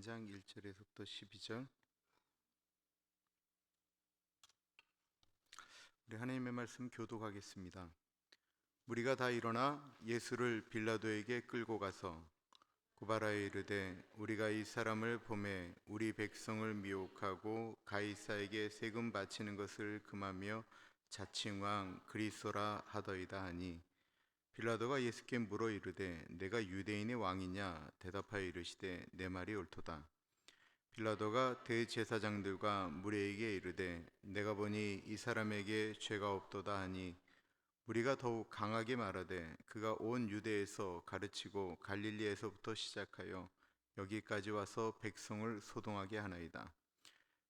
3장 1절에서부터 12절. 우리 하나님의 말씀 교독하겠습니다. 무리가 다 일어나 예수를 빌라도에게 끌고 가서 고발하여 이르되 우리가 이 사람을 보매 우리 백성을 미혹하고 가이사에게 세금 바치는 것을 금하며 자칭 왕 그리스도라 하더이다 하니, 빌라도가 예수께 물어 이르되 내가 유대인의 왕이냐? 대답하여 이르시되 내 말이 옳도다. 빌라도가 대제사장들과 무리에게 이르되 내가 보니 이 사람에게 죄가 없도다 하니, 우리가 더욱 강하게 말하되 그가 온 유대에서 가르치고 갈릴리에서부터 시작하여 여기까지 와서 백성을 소동하게 하나이다.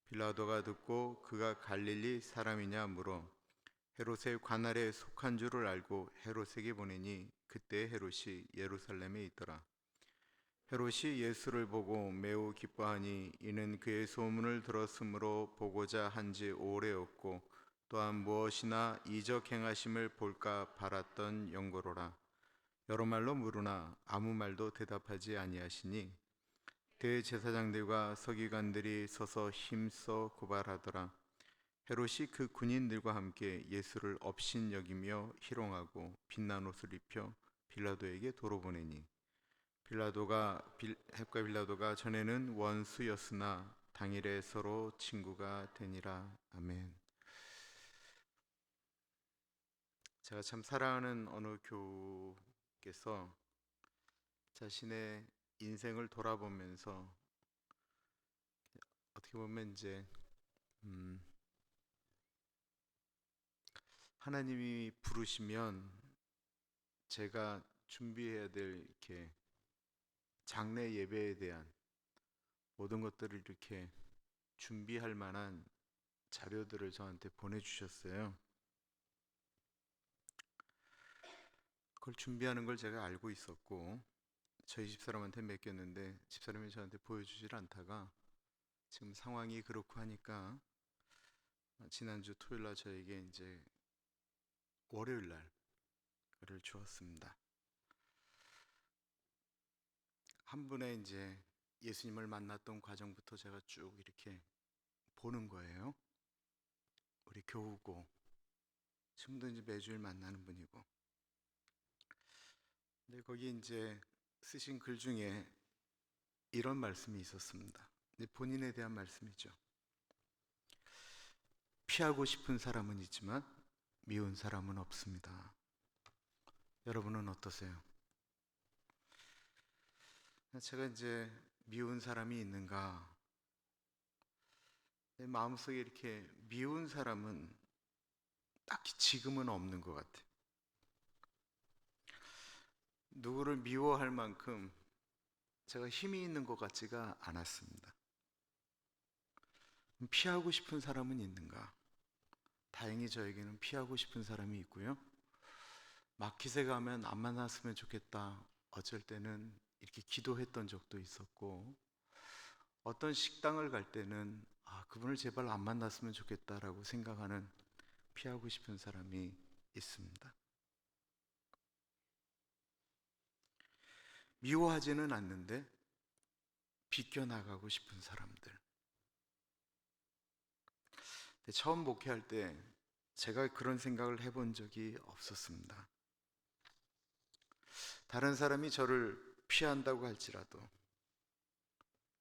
빌라도가 듣고 그가 갈릴리 사람이냐 물어 헤롯의 관할에 속한 줄을 알고 헤롯에게 보내니, 그때 헤롯이 예루살렘에 있더라. 헤롯이 예수를 보고 매우 기뻐하니 이는 그의 소문을 들었으므로 보고자 한지 오래였고 또한 무엇이나 이적 행하심을 볼까 바랐던 영고로라. 여러 말로 물으나 아무 말도 대답하지 아니하시니, 대제사장들과 서기관들이 서서 힘써 고발하더라. 헤롯이 그 군인들과 함께 예수를 업신여기며 희롱하고 빛난 옷을 입혀 빌라도에게 도로 보내니, 헷과 빌라도가 전에는 원수였으나 당일에 서로 친구가 되니라. 아멘. 제가 참 사랑하는 어느 교우께서 자신의 인생을 돌아보면서 어떻게 보면 이제 하나님이 부르시면 제가 준비해야 될 이렇게 장례 예배에 대한 모든 것들을 이렇게 준비할 만한 자료들을 저한테 보내주셨어요. 그걸 준비하는 걸 제가 알고 있었고 저희 집사람한테 맡겼는데 집사람이 저한테 보여주질 않다가 지금 상황이 그렇고 하니까 지난주 토요일 날 저에게 이제 월요일 날 그를 주었습니다. 한 분의 이제 예수님을 만났던 과정부터 제가 쭉 이렇게 보는 거예요. 우리 교우고 지금도 이제 매주일 만나는 분이고. 근데 거기 이제 쓰신 글 중에 이런 말씀이 있었습니다. 본인에 대한 말씀이죠. 피하고 싶은 사람은 있지만 미운 사람은 없습니다. 여러분은 어떠세요? 제가 이제 미운 사람이 있는가? 내 마음속에 이렇게 미운 사람은 딱히 지금은 없는 것 같아요. 누구를 미워할 만큼 제가 힘이 있는 것 같지가 않았습니다. 피하고 싶은 사람은 있는가? 다행히 저에게는 피하고 싶은 사람이 있고요. 마켓에 가면 안 만났으면 좋겠다. 어쩔 때는 이렇게 기도했던 적도 있었고, 어떤 식당을 갈 때는 그분을 제발 안 만났으면 좋겠다라고 생각하는 피하고 싶은 사람이 있습니다. 미워하지는 않는데 비껴나가고 싶은 사람들. 처음 목회할 때 제가 그런 생각을 해본 적이 없었습니다. 다른 사람이 저를 피한다고 할지라도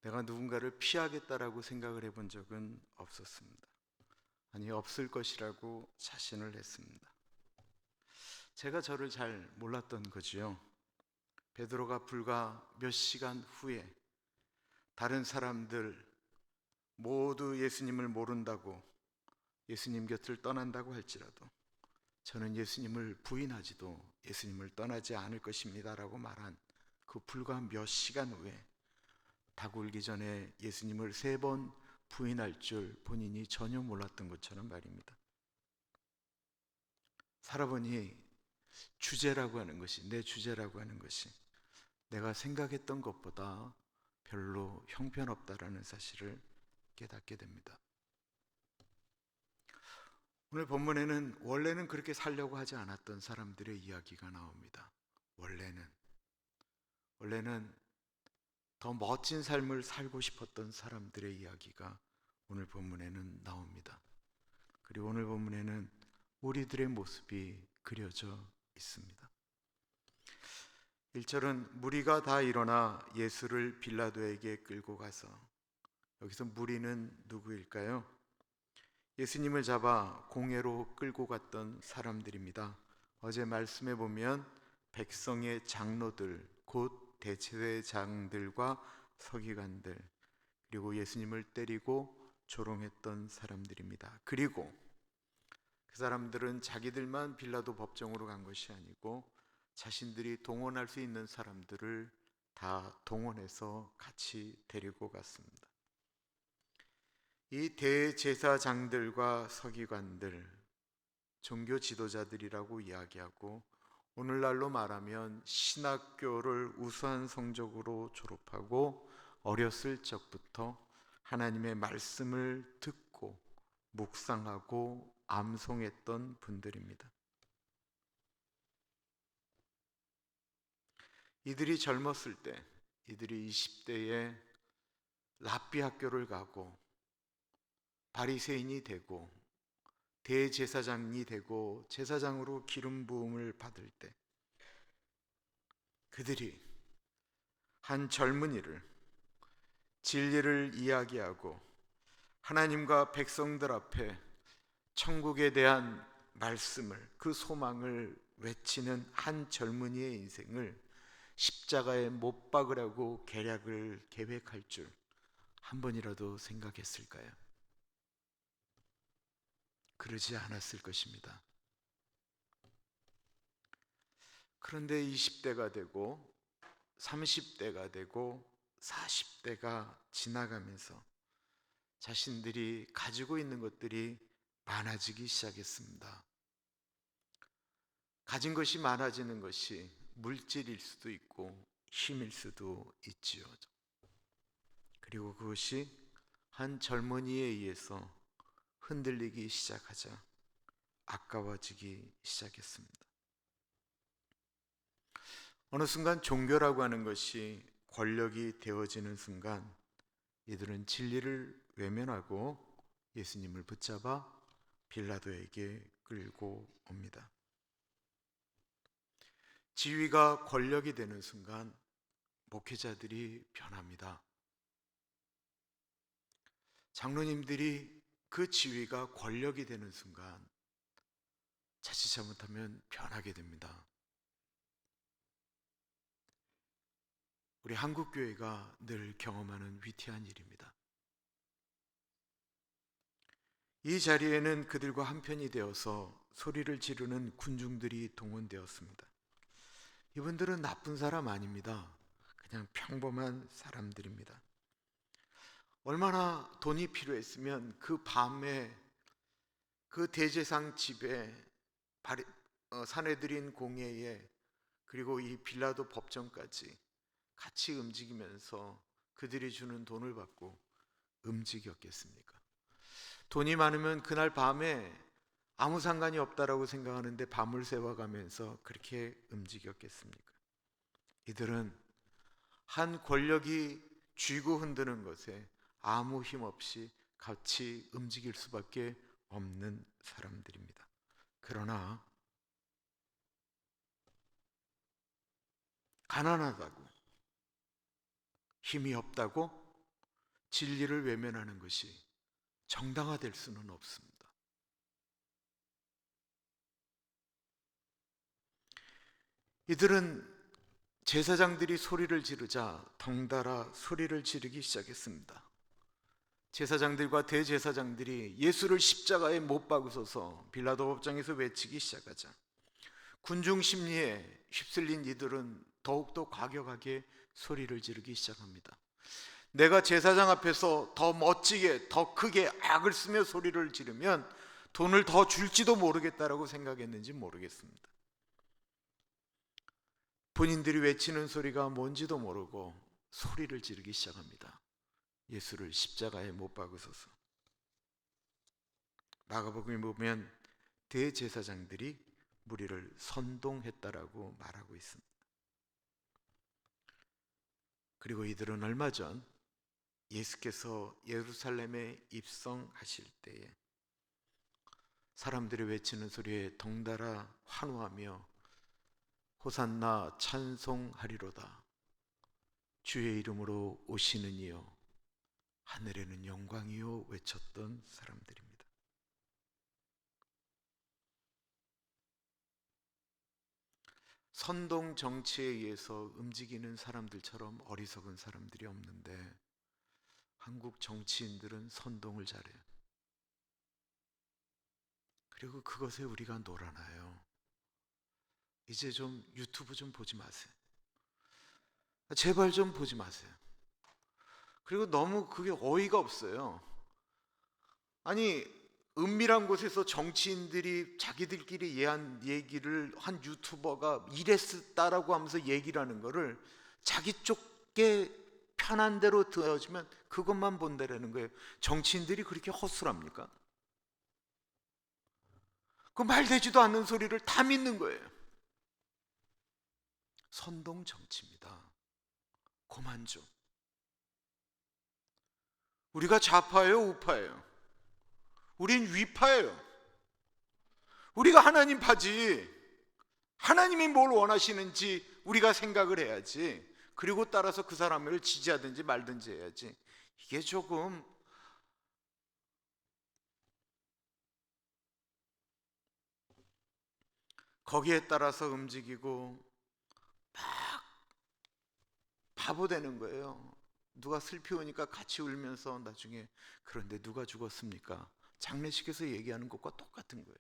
내가 누군가를 피하겠다라고 생각을 해본 적은 없었습니다. 아니, 없을 것이라고 자신을 했습니다. 제가 저를 잘 몰랐던 거지요. 베드로가 불과 몇 시간 후에 다른 사람들 모두 예수님을 모른다고 예수님 곁을 떠난다고 할지라도 저는 예수님을 부인하지도 예수님을 떠나지 않을 것입니다 라고 말한 그 불과 몇 시간 후에 닭 울기 전에 예수님을 3번 부인할 줄 본인이 전혀 몰랐던 것처럼 말입니다. 살아보니 주제라고 하는 것이, 내 주제라고 하는 것이 내가 생각했던 것보다 별로 형편없다라는 사실을 깨닫게 됩니다. 오늘 본문에는 원래는 그렇게 살려고 하지 않았던 사람들의 이야기가 나옵니다. 원래는 더 멋진 삶을 살고 싶었던 사람들의 이야기가 오늘 본문에는 나옵니다. 그리고 오늘 본문에는 우리들의 모습이 그려져 있습니다. 1절은 무리가 다 일어나 예수를 빌라도에게 끌고 가서, 여기서 무리는 누구일까요? 예수님을 잡아 공회로 끌고 갔던 사람들입니다. 어제 말씀에 보면 백성의 장로들, 곧 대제사장들과 서기관들, 그리고 예수님을 때리고 조롱했던 사람들입니다. 그리고 그 사람들은 자기들만 빌라도 법정으로 간 것이 아니고 자신들이 동원할 수 있는 사람들을 다 동원해서 같이 데리고 갔습니다. 이 대제사장들과 서기관들, 종교 지도자들이라고 이야기하고, 오늘날로 말하면 신학교를 우수한 성적으로 졸업하고 어렸을 적부터 하나님의 말씀을 듣고 묵상하고 암송했던 분들입니다. 이들이 젊었을 때, 이들이 20대에 랍비 학교를 가고 바리새인이 되고 대제사장이 되고 제사장으로 기름 부음을 받을 때, 그들이 한 젊은이를 진리를 이야기하고 하나님과 백성들 앞에 천국에 대한 말씀을, 그 소망을 외치는 한 젊은이의 인생을 십자가에 못 박으라고 계획할 줄 한 번이라도 생각했을까요? 그러지 않았을 것입니다. 그런데 20대가 되고 30대가 되고 40대가 지나가면서 자신들이 가지고 있는 것들이 많아지기 시작했습니다. 가진 것이 많아지는 것이 물질일 수도 있고 힘일 수도 있지요. 그리고 그것이 한 젊은이에 의해서 흔들리기 시작하자 아까워지기 시작했습니다. 어느 순간 종교라고 하는 것이 권력이 되어지는 순간 이들은 진리를 외면하고 예수님을 붙잡아 빌라도에게 끌고 옵니다. 지위가 권력이 되는 순간 목회자들이 변합니다. 장로님들이 그 지위가 권력이 되는 순간 자칫 잘못하면 변하게 됩니다. 우리 한국교회가 늘 경험하는 위태한 일입니다. 이 자리에는 그들과 한편이 되어서 소리를 지르는 군중들이 동원되었습니다. 이분들은 나쁜 사람 아닙니다. 그냥 평범한 사람들입니다. 얼마나 돈이 필요했으면 그 밤에 그 대제상 집에 사내들인 공회에, 그리고 이 빌라도 법정까지 같이 움직이면서 그들이 주는 돈을 받고 움직였겠습니까? 돈이 많으면 그날 밤에 아무 상관이 없다라고 생각하는데 밤을 새워가면서 그렇게 움직였겠습니까? 이들은 한 권력이 쥐고 흔드는 것에 아무 힘 없이 같이 움직일 수밖에 없는 사람들입니다. 그러나 가난하다고, 힘이 없다고 진리를 외면하는 것이 정당화될 수는 없습니다. 이들은 제사장들이 소리를 지르자 덩달아 소리를 지르기 시작했습니다. 제사장들과 대제사장들이 예수를 십자가에 못 박으소서 빌라도 법정에서 외치기 시작하자 군중 심리에 휩쓸린 이들은 더욱더 과격하게 소리를 지르기 시작합니다. 내가 제사장 앞에서 더 멋지게, 더 크게 악을 쓰며 소리를 지르면 돈을 더 줄지도 모르겠다라고 생각했는지 모르겠습니다. 본인들이 외치는 소리가 뭔지도 모르고 소리를 지르기 시작합니다. 예수를 십자가에 못 박으소서. 마가복음에 보면 대제사장들이 무리를 선동했다라고 말하고 있습니다. 그리고 이들은 얼마 전 예수께서 예루살렘에 입성하실 때에 사람들이 외치는 소리에 덩달아 환호하며 호산나 찬송하리로다. 주의 이름으로 오시는 이여 하늘에는 영광이요 외쳤던 사람들입니다. 선동 정치에 의해서 움직이는 사람들처럼 어리석은 사람들이 없는데 한국 정치인들은 선동을 잘해요. 그리고 그것에 우리가 놀아나요. 이제 좀 유튜브 좀 보지 마세요. 제발 좀 보지 마세요. 그리고 너무 그게 어이가 없어요. 아니, 은밀한 곳에서 정치인들이 자기들끼리 예한 얘기를 한 유튜버가 이랬다라고 하면서 얘기를 하는 거를 자기 쪽에 편한 대로 들어주면 그것만 본다라는 거예요. 정치인들이 그렇게 허술합니까? 그 말되지도 않는 소리를 다 믿는 거예요. 선동 정치입니다. 그만 좀. 우리가 좌파예요, 우파예요? 우린 위파예요. 우리가 하나님 파지. 하나님이 뭘 원하시는지 우리가 생각을 해야지. 그리고 따라서 그 사람을 지지하든지 말든지 해야지. 이게 조금 거기에 따라서 움직이고 막 바보 되는 거예요. 누가 슬피 오니까 같이 울면서 나중에 그런데 누가 죽었습니까? 장례식에서 얘기하는 것과 똑같은 거예요.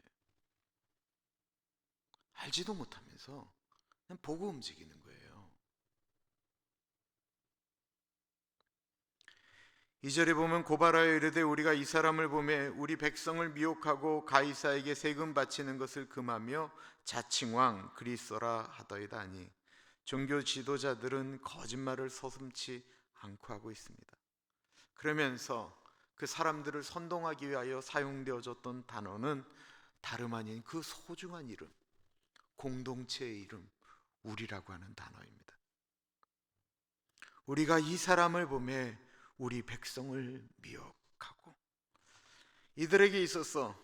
알지도 못하면서 그냥 보고 움직이는 거예요. 2절에 보면 고발하여 이르되 우리가 이 사람을 보매 우리 백성을 미혹하고 가이사에게 세금 바치는 것을 금하며 자칭왕 그리스도라 하더이다 하니 종교 지도자들은 거짓말을 서슴지 않고 하고 있습니다. 그러면서 그 사람들을 선동하기 위하여 사용되어졌던 단어는 다름 아닌 그 소중한 이름, 공동체의 이름, 우리라고 하는 단어입니다. 우리가 이 사람을 보매 우리 백성을 미혹하고, 이들에게 있어서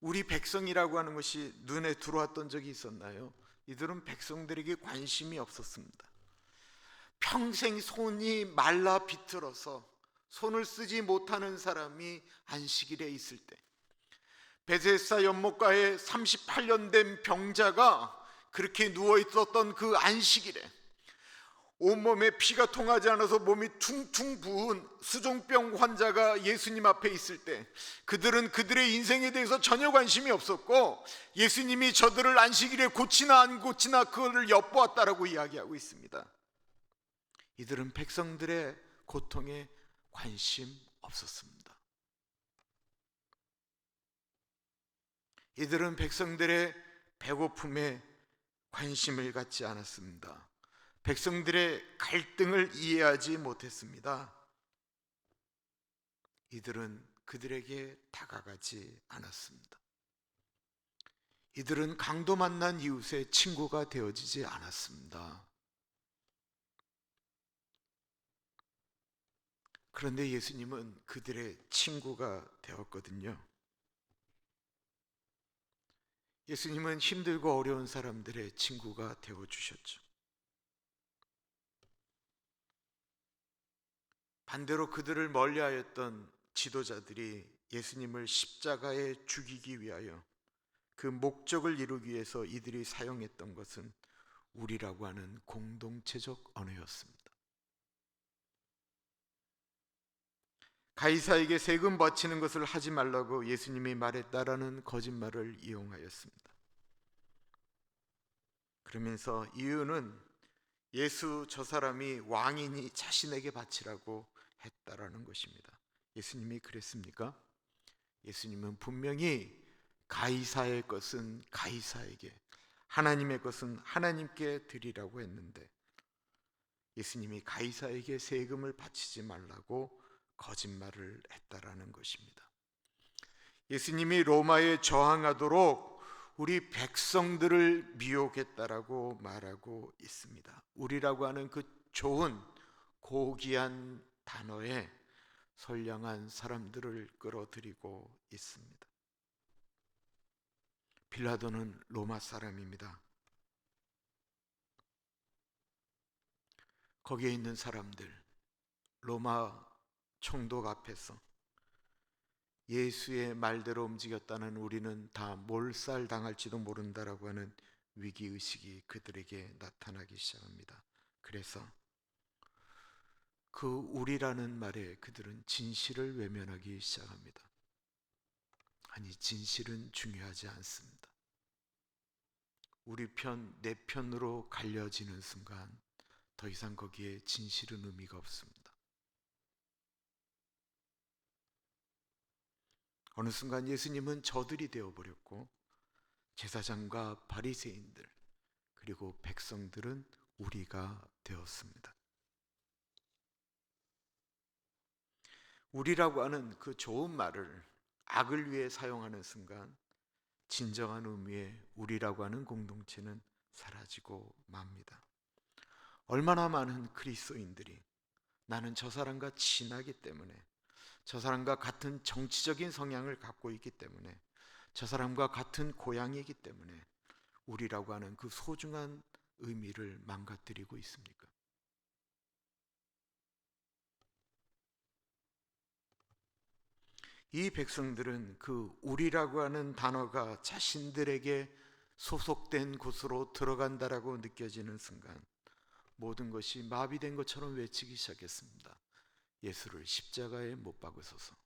우리 백성이라고 하는 것이 눈에 들어왔던 적이 있었나요? 이들은 백성들에게 관심이 없었습니다. 평생 손이 말라 비틀어서 손을 쓰지 못하는 사람이 안식일에 있을 때, 베데스다 연못가에 38년 된 병자가 그렇게 누워 있었던 그 안식일에 온몸에 피가 통하지 않아서 몸이 퉁퉁 부은 수종병 환자가 예수님 앞에 있을 때 그들은 그들의 인생에 대해서 전혀 관심이 없었고 예수님이 저들을 안식일에 고치나 안 고치나 그거를 엿보았다라고 이야기하고 있습니다. 이들은 백성들의 고통에 관심 없었습니다. 이들은 백성들의 배고픔에 관심을 갖지 않았습니다. 백성들의 갈등을 이해하지 못했습니다. 이들은 그들에게 다가가지 않았습니다. 이들은 강도 만난 이웃의 친구가 되어지지 않았습니다. 그런데 예수님은 그들의 친구가 되었거든요. 예수님은 힘들고 어려운 사람들의 친구가 되어주셨죠. 반대로 그들을 멀리하였던 지도자들이 예수님을 십자가에 죽이기 위하여 그 목적을 이루기 위해서 이들이 사용했던 것은 우리라고 하는 공동체적 언어였습니다. 가이사에게 세금 바치는 것을 하지 말라고 예수님이 말했다라는 거짓말을 이용하였습니다. 그러면서 이유는 예수 저 사람이 왕이니 자신에게 바치라고 했다라는 것입니다. 예수님이 그랬습니까? 예수님은 분명히 가이사의 것은 가이사에게, 하나님의 것은 하나님께 드리라고 했는데 예수님이 가이사에게 세금을 바치지 말라고 거짓말을 했다라는 것입니다. 예수님이 로마에 저항하도록 우리 백성들을 미혹했다라고 말하고 있습니다. 우리라고 하는 그 좋은 고귀한 단어에 선량한 사람들을 끌어들이고 있습니다. 빌라도는 로마 사람입니다. 거기에 있는 사람들, 로마 총독 앞에서 예수의 말대로 움직였다는 우리는 다 몰살당할지도 모른다라고 하는 위기의식이 그들에게 나타나기 시작합니다. 그래서 그 우리라는 말에 그들은 진실을 외면하기 시작합니다. 아니, 진실은 중요하지 않습니다. 우리 편, 내 편으로 갈려지는 순간 더 이상 거기에 진실은 의미가 없습니다. 어느 순간 예수님은 저들이 되어버렸고 제사장과 바리새인들 그리고 백성들은 우리가 되었습니다. 우리라고 하는 그 좋은 말을 악을 위해 사용하는 순간 진정한 의미의 우리라고 하는 공동체는 사라지고 맙니다. 얼마나 많은 그리스도인들이 나는 저 사람과 친하기 때문에, 저 사람과 같은 정치적인 성향을 갖고 있기 때문에, 저 사람과 같은 고향이기 때문에 우리라고 하는 그 소중한 의미를 망가뜨리고 있습니까? 이 백성들은 그 우리라고 하는 단어가 자신들에게 소속된 곳으로 들어간다라고 느껴지는 순간 모든 것이 마비된 것처럼 외치기 시작했습니다. 예수를 십자가에 못 박으소서.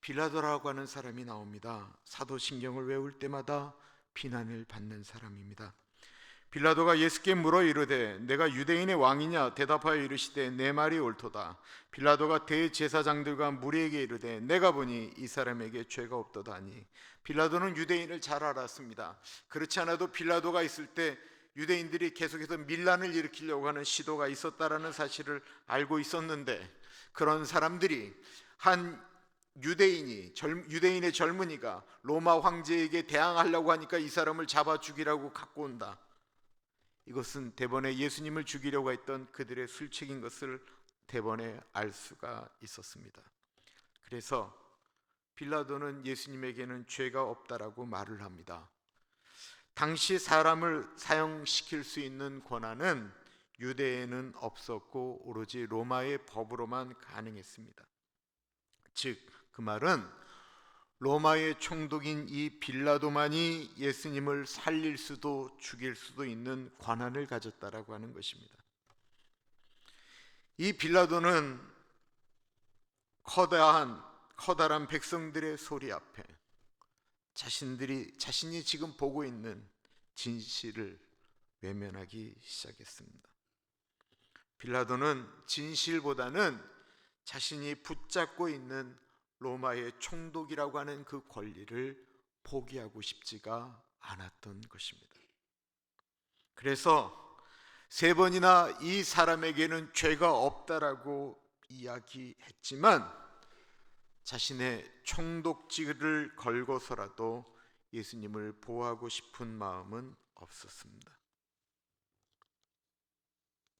빌라도라고 하는 사람이 나옵니다. 사도신경을 외울 때마다 비난을 받는 사람입니다. 빌라도가 예수께 물어 이르되 내가 유대인의 왕이냐? 대답하여 이르시되 내 말이 옳도다. 빌라도가 대제사장들과 무리에게 이르되 내가 보니 이 사람에게 죄가 없도다 하니, 빌라도는 유대인을 잘 알았습니다. 그렇지 않아도 빌라도가 있을 때 유대인들이 계속해서 밀란을 일으키려고 하는 시도가 있었다라는 사실을 알고 있었는데, 그런 사람들이 한 유대인의 젊은이가 로마 황제에게 대항하려고 하니까 이 사람을 잡아 죽이라고 갖고 온다. 이것은 대번에 예수님을 죽이려고 했던 그들의 술책인 것을 대번에 알 수가 있었습니다. 그래서 빌라도는 예수님에게는 죄가 없다라고 말을 합니다. 당시 사람을 사형시킬 수 있는 권한은 유대에는 없었고 오로지 로마의 법으로만 가능했습니다. 즉, 그 말은 로마의 총독인 이 빌라도만이 예수님을 살릴 수도 죽일 수도 있는 권한을 가졌다라고 하는 것입니다. 이 빌라도는 커다란 백성들의 소리 앞에 자신이 지금 보고 있는 진실을 외면하기 시작했습니다. 빌라도는 진실보다는 자신이 붙잡고 있는 로마의 총독이라고 하는 그 권리를 포기하고 싶지가 않았던 것입니다. 그래서 3번이나 이 사람에게는 죄가 없다라고 이야기했지만 자신의 총독직을 걸고서라도 예수님을 보호하고 싶은 마음은 없었습니다.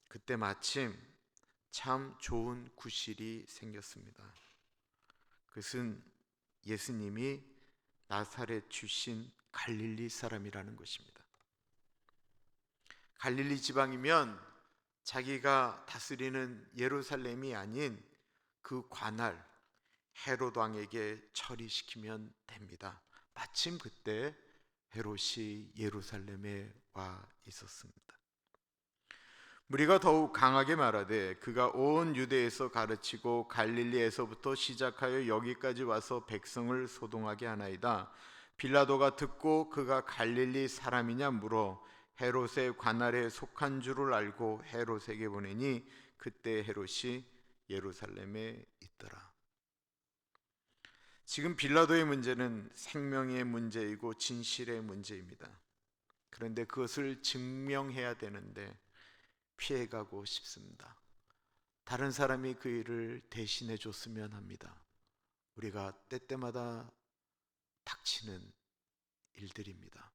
그때 마침 참 좋은 구실이 생겼습니다. 그것은 예수님이 나사렛 출신 갈릴리 사람이라는 것입니다. 갈릴리 지방이면 자기가 다스리는 예루살렘이 아닌 그 관할 헤롯 왕에게 처리시키면 됩니다. 마침 그때 헤롯이 예루살렘에 와 있었습니다. 무리가 더욱 강하게 말하되 그가 온 유대에서 가르치고 갈릴리에서부터 시작하여 여기까지 와서 백성을 소동하게 하나이다. 빌라도가 듣고 그가 갈릴리 사람이냐 물어 헤롯의 관할에 속한 줄을 알고 헤롯에게 보내니 그때 헤롯이 예루살렘에 있더라. 지금 빌라도의 문제는 생명의 문제이고 진실의 문제입니다. 그런데 그것을 증명해야 되는데 피해가고 싶습니다. 다른 사람이 그 일을 대신해 줬으면 합니다. 우리가 때때마다 닥치는 일들입니다.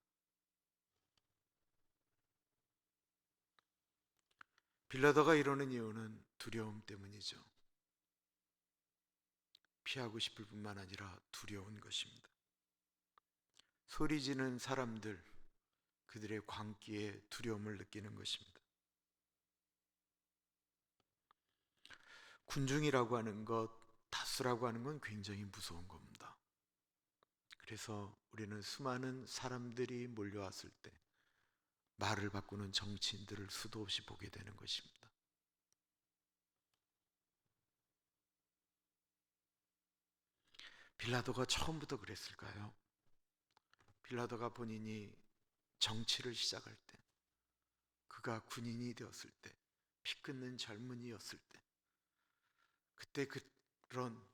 빌라도가 이러는 이유는 두려움 때문이죠. 피하고 싶을 뿐만 아니라 두려운 것입니다. 소리지는 사람들, 그들의 광기에 두려움을 느끼는 것입니다. 군중이라고 하는 것, 다수라고 하는 건 굉장히 무서운 겁니다. 그래서 우리는 수많은 사람들이 몰려왔을 때 말을 바꾸는 정치인들을 수도 없이 보게 되는 것입니다. 빌라도가 처음부터 그랬을까요? 빌라도가 본인이 정치를 시작할 때, 그가 군인이 되었을 때, 피 끊는 젊은이였을 때, 그때 그런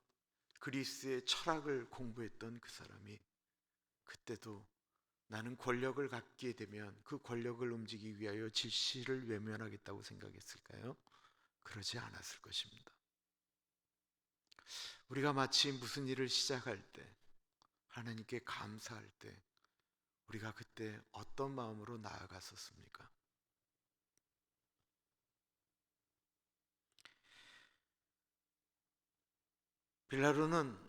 그리스의 철학을 공부했던 그 사람이 그때도 나는 권력을 갖게 되면 그 권력을 움직이기 위하여 질시를 외면하겠다고 생각했을까요? 그러지 않았을 것입니다. 우리가 마치 무슨 일을 시작할 때, 하나님께 감사할 때, 우리가 그때 어떤 마음으로 나아갔었습니까? 빌라도는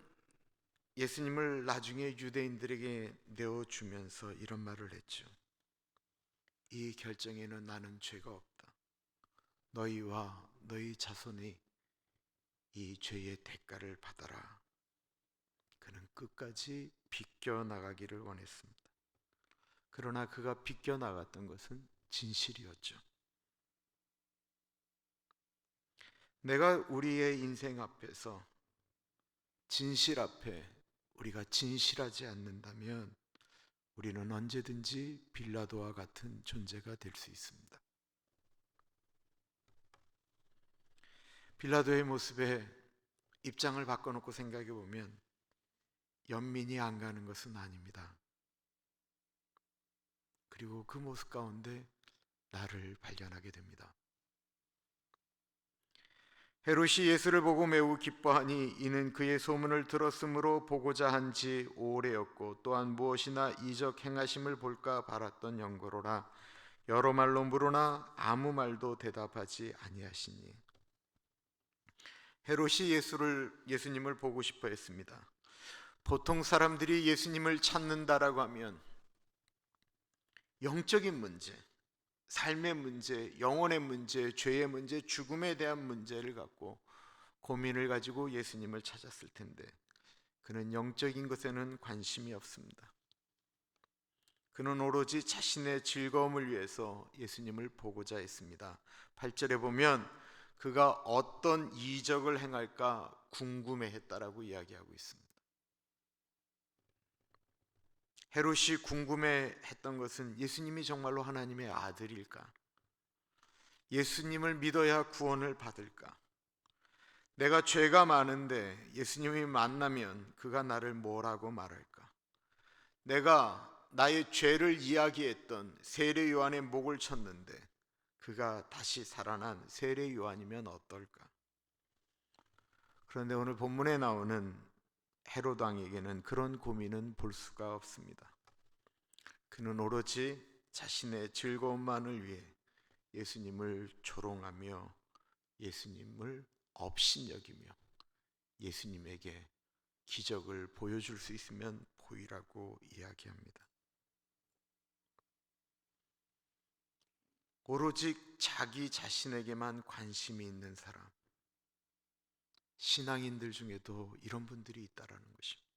예수님을 나중에 유대인들에게 내어주면서 이런 말을 했죠. 이 결정에는 나는 죄가 없다. 너희와 너희 자손이 이 죄의 대가를 받아라. 그는 끝까지 비껴나가기를 원했습니다. 그러나 그가 비껴나갔던 것은 진실이었죠. 내가 우리의 인생 앞에서 진실 앞에 우리가 진실하지 않는다면 우리는 언제든지 빌라도와 같은 존재가 될 수 있습니다. 빌라도의 모습에 입장을 바꿔놓고 생각해 보면 연민이 안 가는 것은 아닙니다. 그리고 그 모습 가운데 나를 발견하게 됩니다. 헤롯이 예수를 보고 매우 기뻐하니 이는 그의 소문을 들었으므로 보고자 한지 오래였고 또한 무엇이나 이적 행하심을 볼까 바랐던 영고로라. 여러 말로 물으나 아무 말도 대답하지 아니하시니. 헤롯이 예수님을 보고 싶어 했습니다. 보통 사람들이 예수님을 찾는다라고 하면 영적인 문제, 삶의 문제, 영혼의 문제, 죄의 문제, 죽음에 대한 문제를 갖고 고민을 가지고 예수님을 찾았을 텐데 그는 영적인 것에는 관심이 없습니다. 그는 오로지 자신의 즐거움을 위해서 예수님을 보고자 했습니다. 8절에 보면 그가 어떤 이적을 행할까 궁금해했다라고 이야기하고 있습니다. 헤롯이 궁금해했던 것은 예수님이 정말로 하나님의 아들일까? 예수님을 믿어야 구원을 받을까? 내가 죄가 많은데 예수님이 만나면 그가 나를 뭐라고 말할까? 내가 나의 죄를 이야기했던 세례 요한의 목을 쳤는데 그가 다시 살아난 세례 요한이면 어떨까? 그런데 오늘 본문에 나오는 헤롯 왕에게는 그런 고민은 볼 수가 없습니다. 그는 오로지 자신의 즐거움만을 위해 예수님을 조롱하며 예수님을 업신여기며 예수님에게 기적을 보여줄 수 있으면 보이라고 이야기합니다. 오로지 자기 자신에게만 관심이 있는 사람, 신앙인들 중에도 이런 분들이 있다라는 것입니다.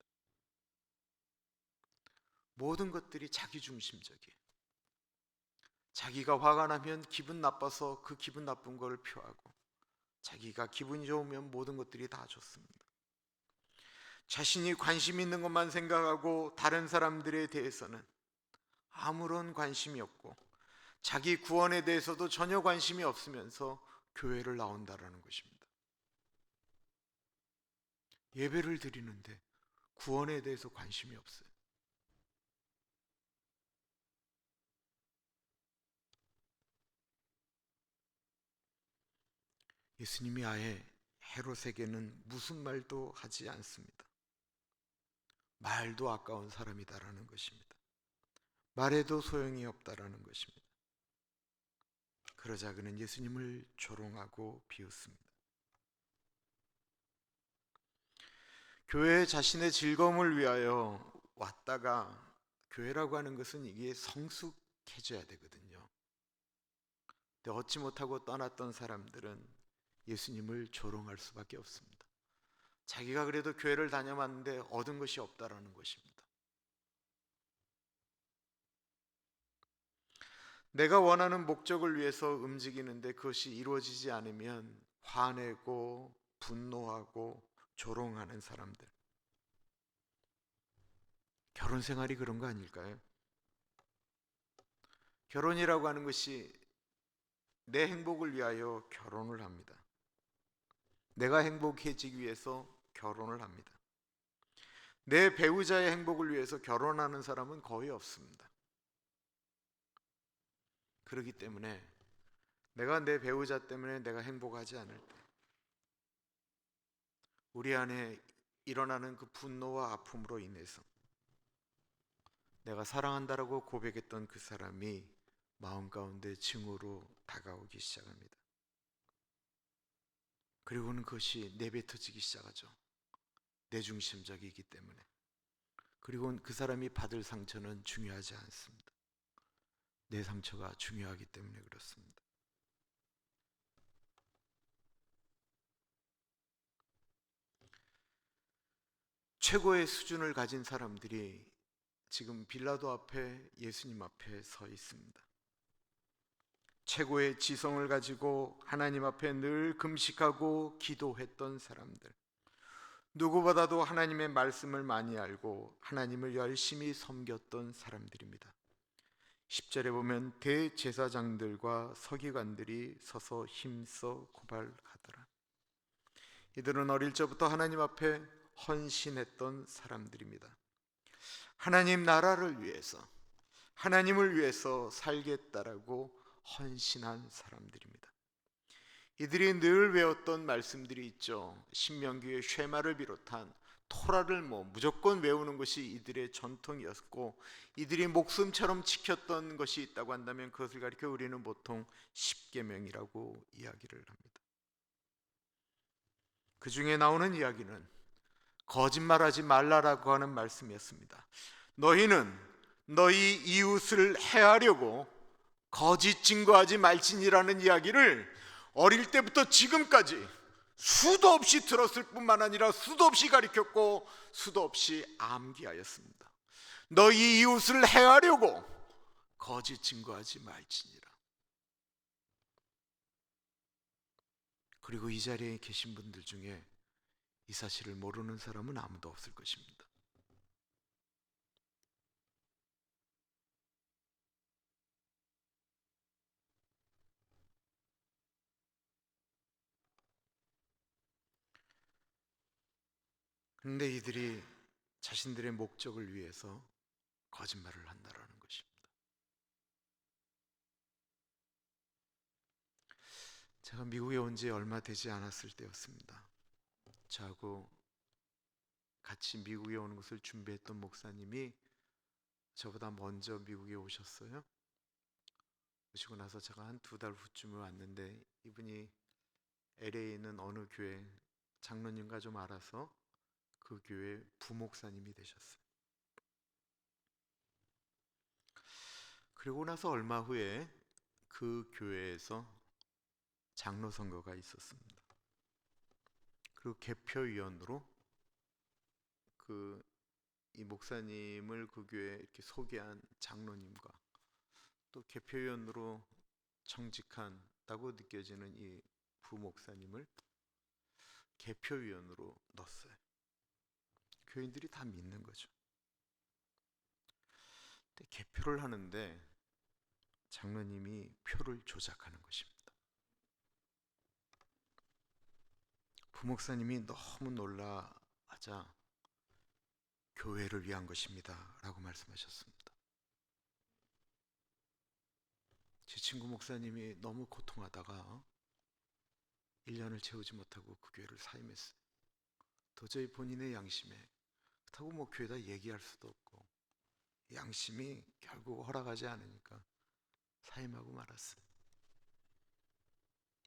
모든 것들이 자기중심적이에요. 자기가 화가 나면 기분 나빠서 그 기분 나쁜 걸 표하고 자기가 기분이 좋으면 모든 것들이 다 좋습니다. 자신이 관심 있는 것만 생각하고 다른 사람들에 대해서는 아무런 관심이 없고 자기 구원에 대해서도 전혀 관심이 없으면서 교회를 나온다라는 것입니다. 예배를 드리는데 구원에 대해서 관심이 없어요. 예수님이 아예 헤롯에게는 무슨 말도 하지 않습니다. 말도 아까운 사람이다라는 것입니다. 말해도 소용이 없다라는 것입니다. 그러자 그는 예수님을 조롱하고 비웃습니다. 교회에 자신의 즐거움을 위하여 왔다가, 교회라고 하는 것은 이게 성숙해져야 되거든요. 근데 얻지 못하고 떠났던 사람들은 예수님을 조롱할 수밖에 없습니다. 자기가 그래도 교회를 다녀왔는데 얻은 것이 없다라는 것입니다. 내가 원하는 목적을 위해서 움직이는데 그것이 이루어지지 않으면 화내고 분노하고 조롱하는 사람들. 결혼 생활이 그런 거 아닐까요? 결혼이라고 하는 것이 내 행복을 위하여 결혼을 합니다. 내가 행복해지기 위해서 결혼을 합니다. 내 배우자의 행복을 위해서 결혼하는 사람은 거의 없습니다. 그렇기 때문에 내가 내 배우자 때문에 내가 행복하지 않을 때, 우리 안에 일어나는 그 분노와 아픔으로 인해서 내가 사랑한다라고 고백했던 그 사람이 마음 가운데 증오로 다가오기 시작합니다. 그리고는 그것이 내뱉어지기 시작하죠. 내중심적이기 때문에. 그리고 그 사람이 받을 상처는 중요하지 않습니다. 내 상처가 중요하기 때문에 그렇습니다. 최고의 수준을 가진 사람들이 지금 빌라도 앞에, 예수님 앞에 서 있습니다. 최고의 지성을 가지고 하나님 앞에 늘 금식하고 기도했던 사람들, 누구보다도 하나님의 말씀을 많이 알고 하나님을 열심히 섬겼던 사람들입니다. 10절에 보면 대제사장들과 서기관들이 서서 힘써 고발하더라. 이들은 어릴 적부터 하나님 앞에 헌신했던 사람들입니다. 하나님 나라를 위해서, 하나님을 위해서 살겠다라고 헌신한 사람들입니다. 이들이 늘 외웠던 말씀들이 있죠. 신명기의 쉐마를 비롯한 토라를 무조건 외우는 것이 이들의 전통이었고, 이들이 목숨처럼 지켰던 것이 있다고 한다면 그것을 가리켜 우리는 보통 십계명이라고 이야기를 합니다. 그 중에 나오는 이야기는 거짓말하지 말라라고 하는 말씀이었습니다. 너희는 너희 이웃을 해하려고 거짓 증거하지 말지니라는 이야기를 어릴 때부터 지금까지 수도 없이 들었을 뿐만 아니라 수도 없이 가르쳤고 수도 없이 암기하였습니다. 너희 이웃을 해하려고 거짓 증거하지 말지니라. 그리고 이 자리에 계신 분들 중에 이 사실을 모르는 사람은 아무도 없을 것입니다. 그런데 이들이 자신들의 목적을 위해서 거짓말을 한다라는 것입니다. 제가 미국에 온 지 얼마 되지 않았을 때였습니다. 저하고 같이 미국에 오는 것을 준비했던 목사님이 저보다 먼저 미국에 오셨어요. 오시고 나서 제가 한 2달 후쯤에 왔는데 이분이 LA에 있는 어느 교회 장로님과 좀 알아서 그 교회 부목사님이 되셨어요. 그리고 나서 얼마 후에 그 교회에서 장로 선거가 있었습니다. 그리고 개표위원으로 이 목사님을 그 교회에 이렇게 소개한 장로님과 또 개표위원으로 청직한다고 느껴지는 이 부목사님을 개표위원으로 넣었어요. 교인들이 다 믿는 거죠. 근데 개표를 하는데 장로님이 표를 조작하는 것입니다. 부목사님이 너무 놀라자 교회를 위한 것입니다 라고 말씀하셨습니다. 제 친구 목사님이 너무 고통하다가 1년을 채우지 못하고 그 교회를 사임했어요. 도저히 본인의 양심에, 그렇다고 교회에다 얘기할 수도 없고 양심이 결국 허락하지 않으니까 사임하고 말았어요.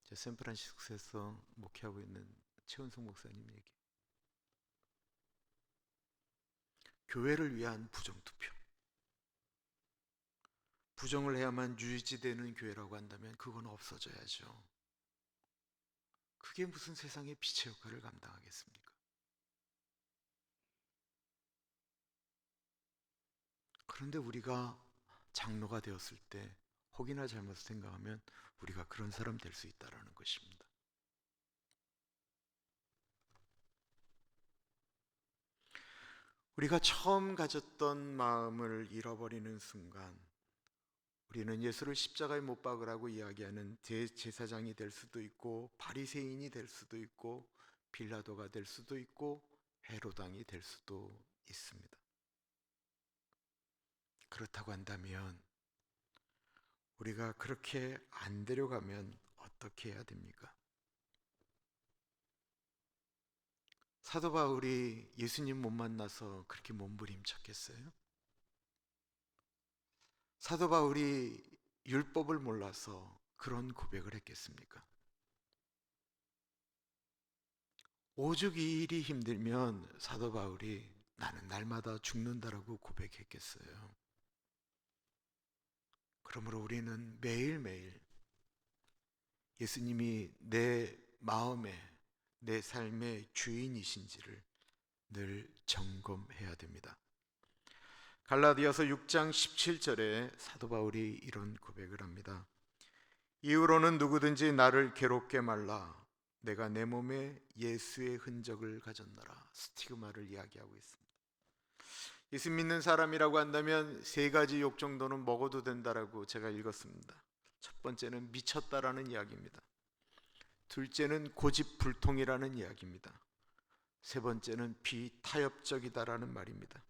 저 샌프란시스코에서 목회하고 있는 최은성 목사님 얘기. 교회를 위한 부정투표. 부정을 해야만 유지되는 교회라고 한다면 그건 없어져야죠. 그게 무슨 세상의 빛의 역할을 감당하겠습니까? 그런데 우리가 장로가 되었을 때 혹이나 잘못 생각하면 우리가 그런 사람 될 수 있다는 것입니다. 우리가 처음 가졌던 마음을 잃어버리는 순간 우리는 예수를 십자가에 못 박으라고 이야기하는 대제사장이 될 수도 있고 바리새인이 될 수도 있고 빌라도가 될 수도 있고 헤롯 왕이 될 수도 있습니다. 그렇다고 한다면 우리가 그렇게 안 되려가면 어떻게 해야 됩니까? 사도 바울이 예수님 못 만나서 그렇게 몸부림쳤겠어요? 사도 바울이 율법을 몰라서 그런 고백을 했겠습니까? 오죽 이 일이 힘들면 사도 바울이 나는 날마다 죽는다라고 고백했겠어요. 그러므로 우리는 매일매일 예수님이 내 마음에 내 삶의 주인이신지를 늘 점검해야 됩니다. 갈라디아서 6장 17절에 사도 바울이 이런 고백을 합니다. 이후로는 누구든지 나를 괴롭게 말라. 내가 내 몸에 예수의 흔적을 가졌노라. 스티그마를 이야기하고 있습니다. 예수 믿는 사람이라고 한다면 세 가지 욕 정도는 먹어도 된다라고 제가 읽었습니다. 첫 번째는 미쳤다라는 이야기입니다. 둘째는 고집불통이라는 이야기입니다. 세 번째는 비타협적이다라는 말입니다.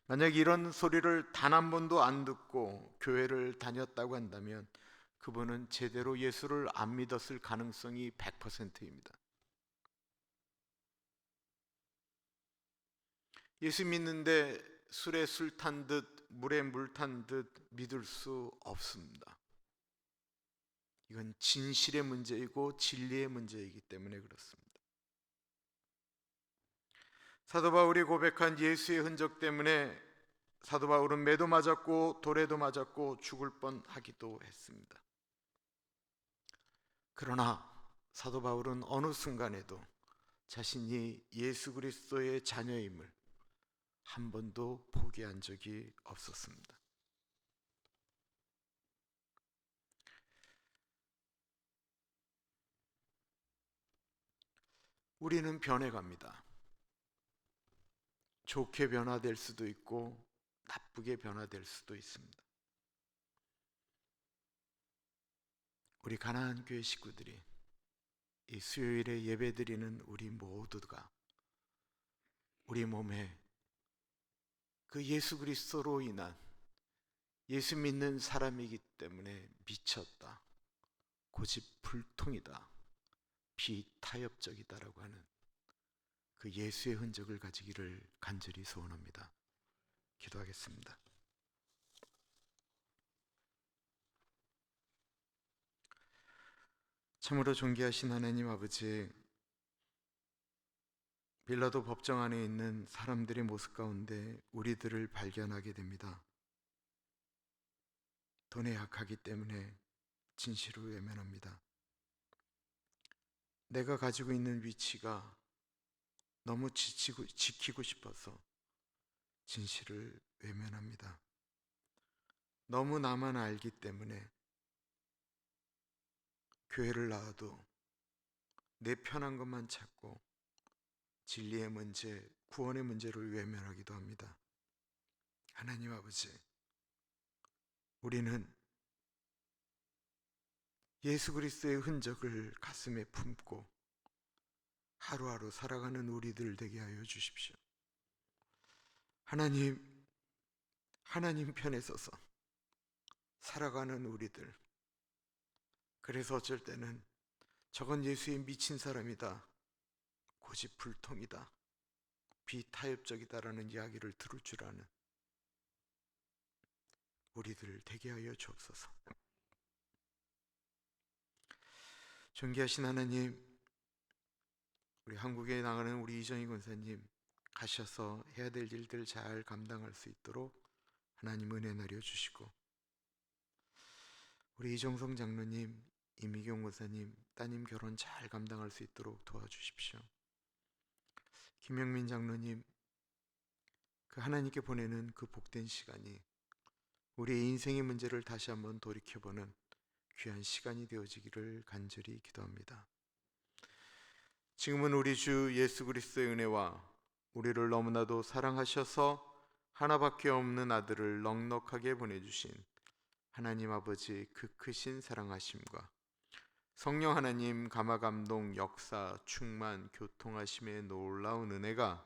만약 이런 소리를 단 한 번도 안 듣고 교회를 다녔다고 한다면 그분은 제대로 예수를 안 믿었을 가능성이 100%입니다. 예수 믿는데 술에 술 탄 듯 물에 물 탄 듯 믿을 수 없습니다. 이건 진실의 문제이고 진리의 문제이기 때문에 그렇습니다. 사도 바울이 고백한 예수의 흔적 때문에 사도 바울은 매도 맞았고 돌에도 맞았고 죽을 뻔하기도 했습니다. 그러나 사도 바울은 어느 순간에도 자신이 예수 그리스도의 자녀임을 한 번도 포기한 적이 없었습니다. 우리는 변해갑니다. 좋게 변화될 수도 있고 나쁘게 변화될 수도 있습니다. 우리 가나안 교회 식구들이 이 수요일에 예배드리는 우리 모두가 우리 몸에 그 예수 그리스도로 인한 예수 믿는 사람이기 때문에 미쳤다, 고집불통이다, 비타협적이다라고 하는 그 예수의 흔적을 가지기를 간절히 소원합니다. 기도하겠습니다. 참으로 존귀하신 하나님 아버지, 빌라도 법정 안에 있는 사람들의 모습 가운데 우리들을 발견하게 됩니다. 돈에 약하기 때문에 진실을 외면합니다. 내가 가지고 있는 위치가 너무 지키고 싶어서 진실을 외면합니다. 너무 나만 알기 때문에 교회를 나와도 내 편한 것만 찾고 진리의 문제, 구원의 문제를 외면하기도 합니다. 하나님 아버지, 우리는 예수 그리스도의 흔적을 가슴에 품고 하루하루 살아가는 우리들 되게 하여 주십시오. 하나님 편에 서서 살아가는 우리들. 그래서 어쩔 때는 저건 예수에 미친 사람이다, 고집불통이다, 비타협적이다라는 이야기를 들을 줄 아는 우리들 되게 하여 주옵소서. 존귀하신 하나님, 우리 한국에 나가는 우리 이정희 권사님 가셔서 해야 될 일들 잘 감당할 수 있도록 하나님 은혜 내려주시고, 우리 이정성 장로님, 이미경 권사님 따님 결혼 잘 감당할 수 있도록 도와주십시오. 김영민 장로님, 그 하나님께 보내는 그 복된 시간이 우리의 인생의 문제를 다시 한번 돌이켜보는 귀한 시간이 되어지기를 간절히 기도합니다. 지금은 우리 주 예수 그리스도의 은혜와 우리를 너무나도 사랑하셔서 하나밖에 없는 아들을 넉넉하게 보내주신 하나님 아버지 그 크신 사랑하심과 성령 하나님 감화 감동 역사 충만 교통하심의 놀라운 은혜가